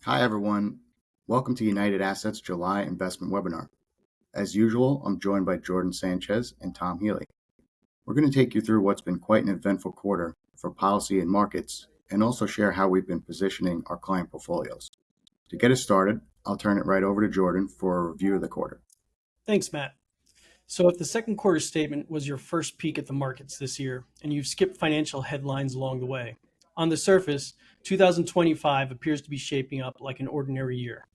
Hi, everyone. Welcome to United Assets July Investment Webinar. As usual, I'm joined by Jiorden Sanchez and Tom Healy. We're going to take you through what's been quite an eventful quarter for policy and markets, and also share how we've been positioning our client portfolios. To get us started, I'll turn it right over to Jiorden for a review of the quarter. Thanks, Matt. So if the second quarter statement was your first peek at the markets this year, and you've skipped financial headlines along the way, on the surface, 2025 appears to be shaping up like an ordinary year.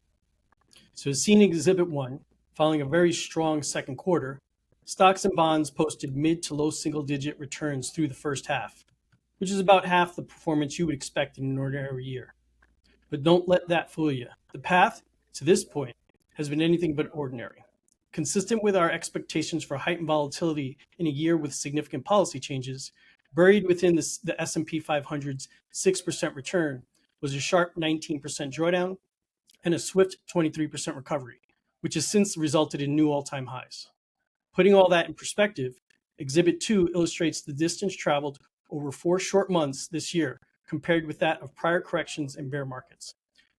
So as seen in Exhibit 1, following a very strong second quarter, stocks and bonds posted mid to low single-digit returns through the first half, which is about half the performance you would expect in an ordinary year. But don't let that fool you. The path to this point has been anything but ordinary. Consistent with our expectations for heightened volatility in a year with significant policy changes, buried within the S&P 500's 6% return was a sharp 19% drawdown and a swift 23% recovery, which has since resulted in new all-time highs. Putting all that in perspective, Exhibit 2 illustrates the distance traveled over 4 short months this year compared with that of prior corrections and bear markets.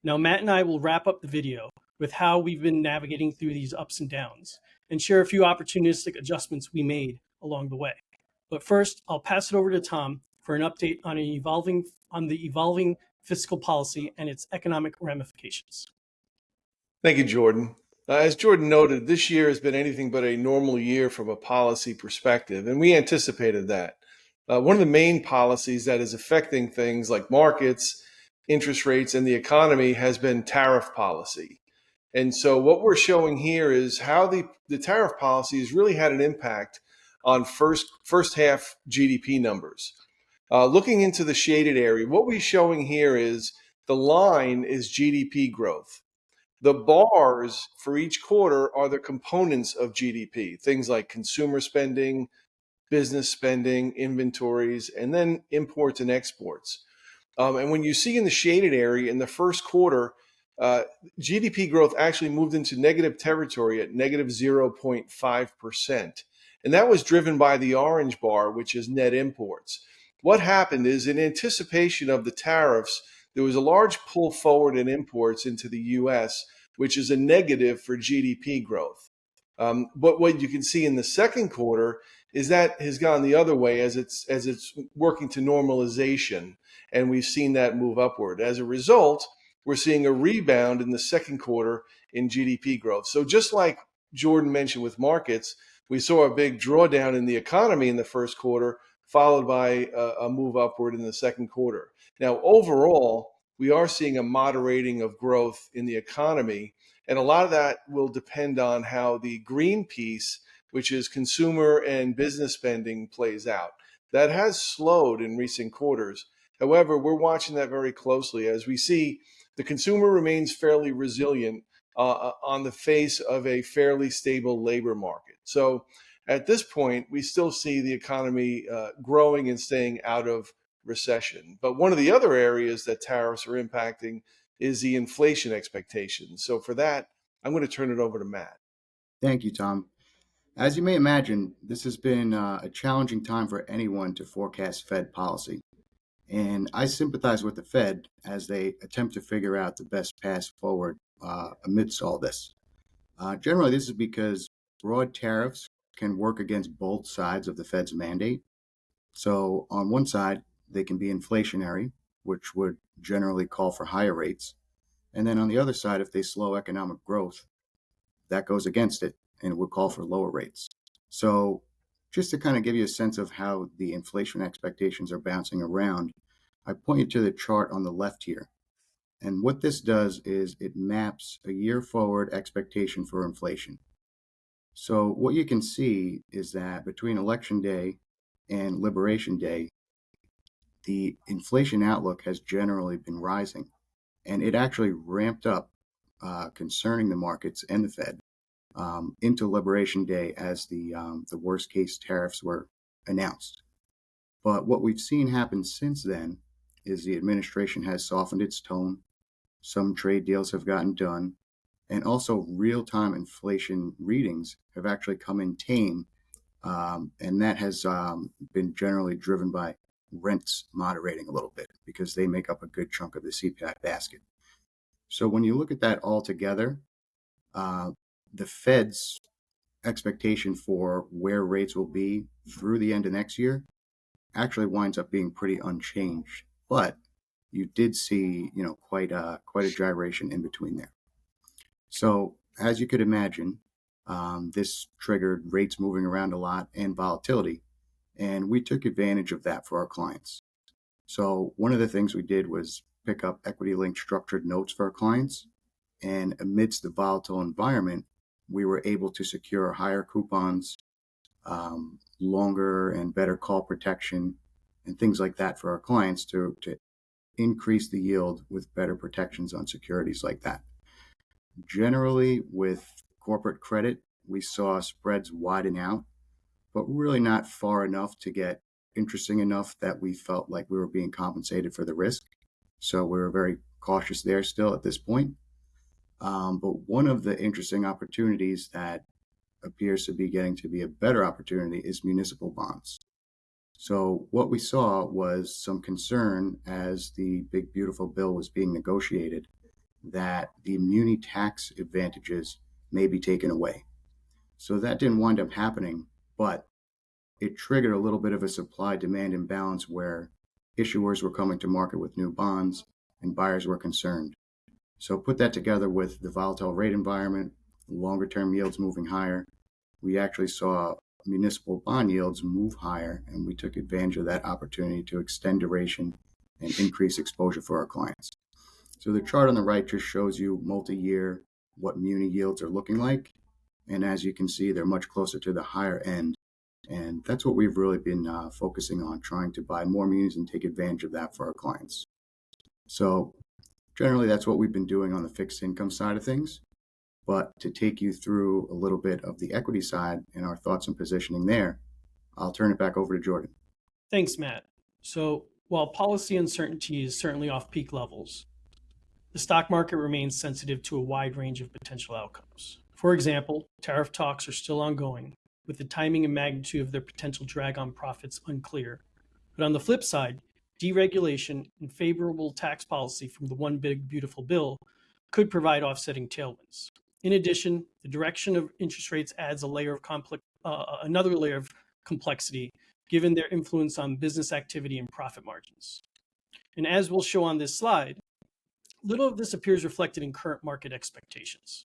Now, Matt and I will wrap up the video with how we've been navigating through these ups and downs and share a few opportunistic adjustments we made along the way. But first, I'll pass it over to Tom for an update on the evolving fiscal policy and its economic ramifications. Thank you, Jiorden. As Jiorden noted, this year has been anything but a normal year from a policy perspective, and we anticipated that. One of the main policies that is affecting things like markets, interest rates, and the economy has been tariff policy. And so what we're showing here is how the tariff policy has really had an impact on first half GDP numbers. Looking into the shaded area, what we're showing here is the line is GDP growth. The bars for each quarter are the components of GDP, things like consumer spending, business spending, inventories, and then imports and exports. And when you see in the shaded area in the first quarter, GDP growth actually moved into negative territory at negative 0.5%. And that was driven by the orange bar, which is net imports. What happened is, in anticipation of the tariffs, there was a large pull forward in imports into the U.S., which is a negative for GDP growth. But what you can see in the second quarter is that has gone the other way as it's working to normalization, and we've seen that move upward. As a result, we're seeing a rebound in the second quarter in GDP growth. So just like Jiorden mentioned with markets, we saw a big drawdown in the economy in the first quarter, followed by a move upward in the second quarter. Now, overall, we are seeing a moderating of growth in the economy, and a lot of that will depend on how the green piece, which is consumer and business spending, plays out. That has slowed in recent quarters. However, we're watching that very closely as we see the consumer remains fairly resilient on the face of a fairly stable labor market. So at this point, we still see the economy growing and staying out of recession. But one of the other areas that tariffs are impacting is the inflation expectations. So for that, I'm going to turn it over to Matt. Thank you, Tom. As you may imagine, this has been a challenging time for anyone to forecast Fed policy. And I sympathize with the Fed as they attempt to figure out the best path forward amidst all this. Generally, this is because broad tariffs can work against both sides of the Fed's mandate. So on one side, they can be inflationary, which would generally call for higher rates. And then on the other side, if they slow economic growth, that goes against it and it would call for lower rates. So just to kind of give you a sense of how the inflation expectations are bouncing around, I point you to the chart on the left here. And what this does is it maps a year forward expectation for inflation. So what you can see is that between Election Day and Liberation Day, the inflation outlook has generally been rising. And it actually ramped up concerning the markets and the Fed into Liberation Day as the worst case tariffs were announced. But what we've seen happen since then is the administration has softened its tone. Some trade deals have gotten done. And also real-time inflation readings have actually come in tame. And that has been generally driven by rents moderating a little bit because they make up a good chunk of the CPI basket. So when you look at that all together, the Fed's expectation for where rates will be through the end of next year actually winds up being pretty unchanged. But you did see, quite a gyration in between there. So as you could imagine, this triggered rates moving around a lot and volatility, and we took advantage of that for our clients. So one of the things we did was pick up equity-linked structured notes for our clients, and amidst the volatile environment, we were able to secure higher coupons, longer and better call protection, and things like that for our clients to increase the yield with better protections on securities like that. Generally, with corporate credit, we saw spreads widen out, but really not far enough to get interesting enough that we felt like we were being compensated for the risk. So we were very cautious there still at this point. But one of the interesting opportunities that appears to be getting to be a better opportunity is municipal bonds. So what we saw was some concern as the big beautiful bill was being negotiated that the muni tax advantages may be taken away. So that didn't wind up happening, but it triggered a little bit of a supply demand imbalance where issuers were coming to market with new bonds and buyers were concerned. So put that together with the volatile rate environment, longer term yields moving higher, we actually saw municipal bond yields move higher, and we took advantage of that opportunity to extend duration and increase exposure for our clients. So the chart on the right just shows you multi-year what muni yields are looking like. And as you can see, they're much closer to the higher end. And that's what we've really been focusing on, trying to buy more munis and take advantage of that for our clients. So generally, that's what we've been doing on the fixed income side of things. But to take you through a little bit of the equity side and our thoughts and positioning there, I'll turn it back over to Jiorden. Thanks, Matt. So while policy uncertainty is certainly off peak levels, the stock market remains sensitive to a wide range of potential outcomes. For example, tariff talks are still ongoing, with the timing and magnitude of their potential drag on profits unclear. But on the flip side, deregulation and favorable tax policy from the One Big Beautiful Bill could provide offsetting tailwinds. In addition, the direction of interest rates adds another layer of complexity, given their influence on business activity and profit margins. And as we'll show on this slide, little of this appears reflected in current market expectations.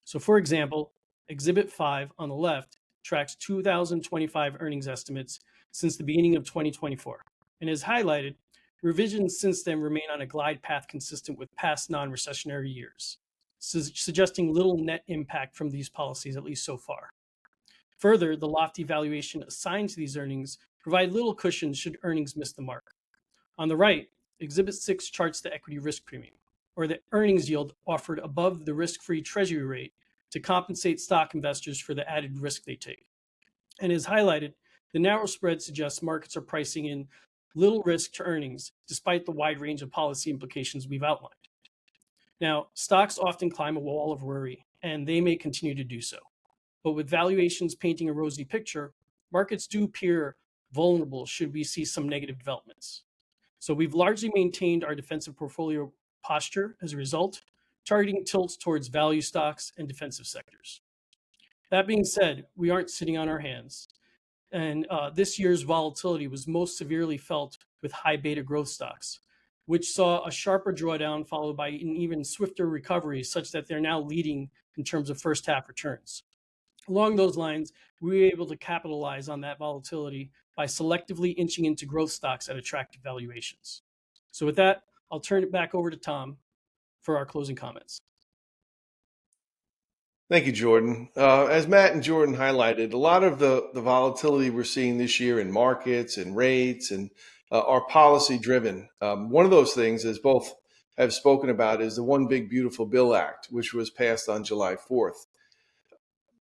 So for example, Exhibit 5 on the left tracks 2025 earnings estimates since the beginning of 2024. And as highlighted, revisions since then remain on a glide path consistent with past non-recessionary years, suggesting little net impact from these policies, at least so far. Further, the lofty valuation assigned to these earnings provide little cushion should earnings miss the mark. On the right, Exhibit 6 charts the equity risk premium, or the earnings yield offered above the risk-free treasury rate to compensate stock investors for the added risk they take. And as highlighted, the narrow spread suggests markets are pricing in little risk to earnings, despite the wide range of policy implications we've outlined. Now, stocks often climb a wall of worry, and they may continue to do so. But with valuations painting a rosy picture, markets do appear vulnerable should we see some negative developments. So we've largely maintained our defensive portfolio posture as a result, targeting tilts towards value stocks and defensive sectors. That being said, we aren't sitting on our hands. And this year's volatility was most severely felt with high beta growth stocks, which saw a sharper drawdown followed by an even swifter recovery, such that they're now leading in terms of first half returns. Along those lines, we were able to capitalize on that volatility by selectively inching into growth stocks at attractive valuations. So with that, I'll turn it back over to Tom for our closing comments. Thank you, Jiorden. As Matt and Jiorden highlighted, a lot of the volatility we're seeing this year in markets and rates and are policy driven. One of those things, as both have spoken about, is the One Big Beautiful Bill Act, which was passed on July 4th.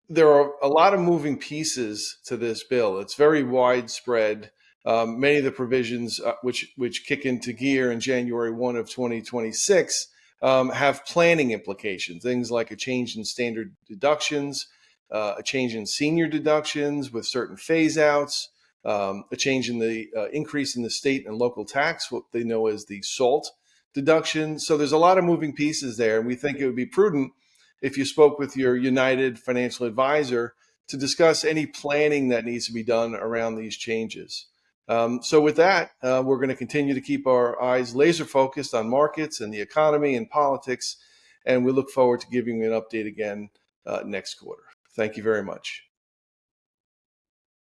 There are a lot of moving pieces to this bill. It's very widespread. Many of the provisions which kick into gear in January 1 of 2026 have planning implications, things like a change in standard deductions, a change in senior deductions with certain phase outs, a change in the increase in the state and local tax, what they know as the SALT deductions. So there's a lot of moving pieces there. And we think it would be prudent if you spoke with your United financial advisor to discuss any planning that needs to be done around these changes. So with that, we're going to continue to keep our eyes laser focused on markets and the economy and politics. And we look forward to giving you an update again next quarter. Thank you very much.